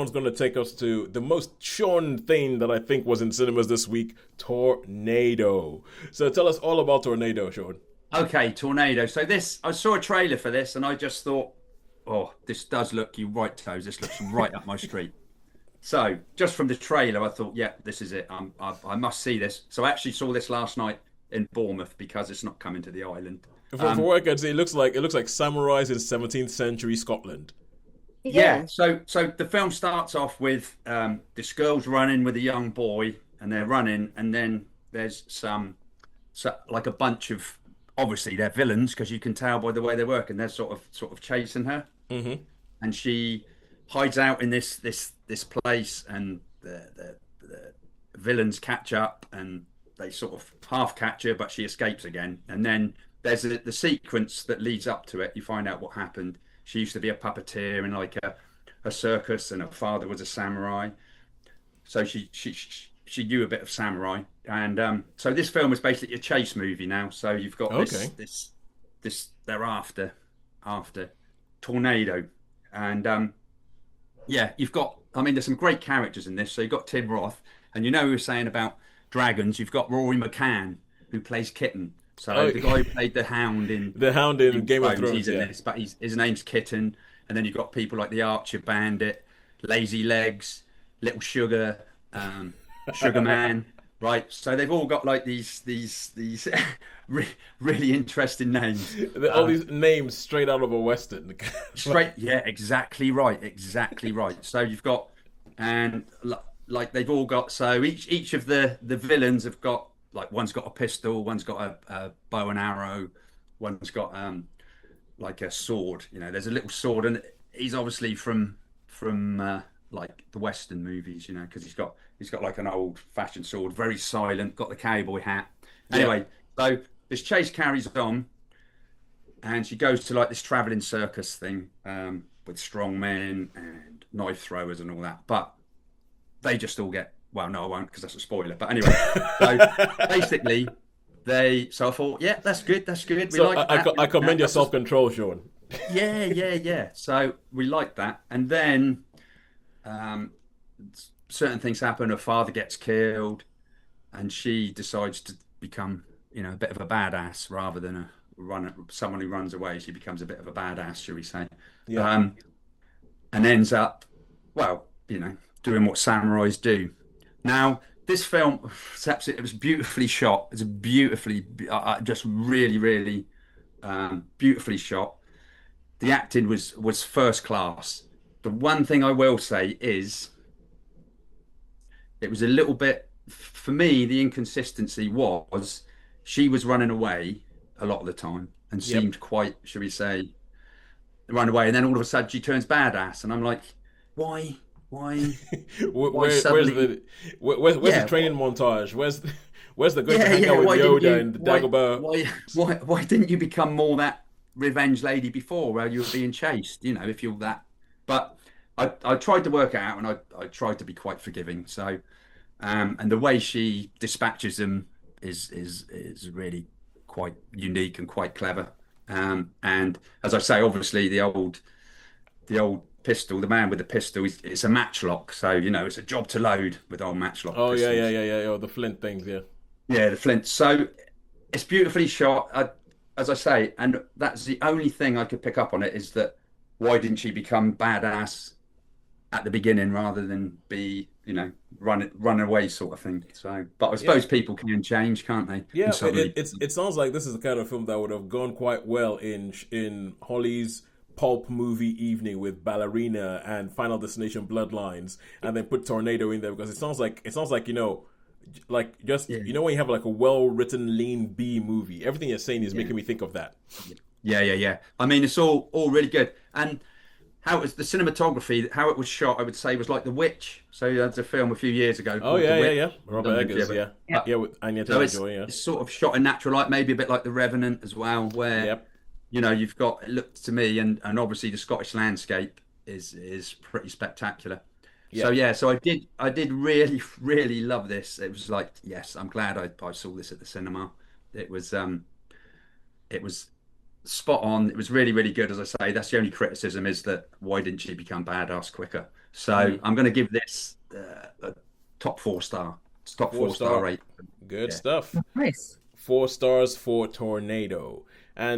Sean's going to take us to the most Sean thing that I think was in cinemas this week, Tornado. So tell us all about Tornado, Sean. Okay, Tornado. So this, I saw a trailer for this, and I just thought, oh, this does look, you right, Toes. This looks right up my street. So just from the trailer, I thought, yeah, this is it. I must see this. So I actually saw this last night in Bournemouth because it's not coming to the island. For what I can see, it looks like samurais in 17th century Scotland. Yeah. Yeah. So the film starts off with this girl's running with a young boy, and they're running, and then there's like a bunch of, obviously they're villains because you can tell by the way they work, and they're sort of chasing her, Mm-hmm. and she hides out in this place, and the villains catch up, and they sort of half catch her, but she escapes again, and then there's the sequence that leads up to it. You find out what happened. She used to be a puppeteer in like a circus, and her father was a samurai. So she knew a bit of samurai, and so this film is basically a chase movie now. So you've got this Okay. this this they're after Tornado, and yeah, you've got. I mean, there's some great characters in this. So you've got Tim Roth, and we were saying about dragons. You've got Rory McCann who plays Kitten. So Oh, the guy who played the Hound in the Hound in Game of Game of Thrones, Thrones, he's in yeah. this, but his name's Kitten. And then you've got people like the Archer Bandit, Lazy Legs, Little Sugar, Sugar Man, right? So they've all got like these really interesting names. All these names straight out of a western. Straight, yeah, exactly right. So you've got, and like they've all got. So each of the villains have got, like, one's got a pistol, one's got a bow and arrow, one's got like a sword. There's a little sword, and he's obviously from like the Western movies, because he's got like an old fashioned sword, very silent, got the cowboy hat. Yeah. Anyway, so this chase carries on, and she goes to like this traveling circus thing, with strong men and knife throwers and all that. But they just all get, well, no, I won't because that's a spoiler. But anyway, so basically so I thought, yeah, that's good, that's good. We So like that. I commend your That's self control, Sean. yeah. So we like that, and then um, certain things happen. Her father gets killed, and she decides to become, a bit of a badass rather than someone who runs away. She becomes a bit of a badass, shall we say? Yeah. Um, and ends up, well, doing what samurais do. Now, this film, it was beautifully shot. It's a beautifully, just really, really beautifully shot. The acting was first class. The one thing I will say is it was a little bit, for me, the inconsistency was she was running away a lot of the time and Yep. seemed quite, shall we say, run away, and then all of a sudden she turns badass, and I'm like, why, why, why Where's suddenly? where's the Yeah, training montage? Where's the going to yeah, hang yeah. out with Why didn't Yoda you? and the Why, Dagobah? why didn't you become more that revenge lady before, where you were being chased? If you're that. But I tried to work it out, and I tried to be quite forgiving. So, and the way she dispatches them is really quite unique and quite clever. And as I say, obviously the old pistol, the man with the pistol, it's a matchlock. So it's a job to load with old matchlock Oh yeah, yeah, pistols. yeah, yeah. Oh, the Flint things, yeah. Yeah, the flint. So it's beautifully shot, as I say, and that's the only thing I could pick up on it, is that why didn't she become badass at the beginning rather than be, run away sort of thing. So, but I Yeah. suppose people can change, can't they? And Yeah, suddenly, it sounds like this is the kind of film that would have gone quite well in Holly's pulp movie evening with Ballerina and Final Destination Bloodlines, and then put Tornado in there because it sounds like like just yeah, when you have like a well written lean B movie. Everything you're saying is yeah, making me think of that. yeah. I mean, it's all really good, and how it was, the cinematography, how it was shot, I would say was like The Witch. So that's a film a few years ago Oh called The yeah, yeah, Witch. yeah. I don't Robert know if you Eggers, ever, yeah, Yeah. yeah, with Anya so Taylor it's Joy, yeah, it's sort of shot in natural light, maybe a bit like The Revenant as well, where yep, you've got, it looked to me, and obviously the Scottish landscape is pretty spectacular. So yep. yeah, so I did really really love this. It was like, yes, I'm glad I saw this at the cinema. It was um it was spot on. It was really really good. As I say, that's the only criticism, is that why didn't she become badass quicker? So I'm going to give this a top 4 star. It's top Four 4 star star. rate. Good Yeah. stuff. Nice. 4 stars for Tornado. And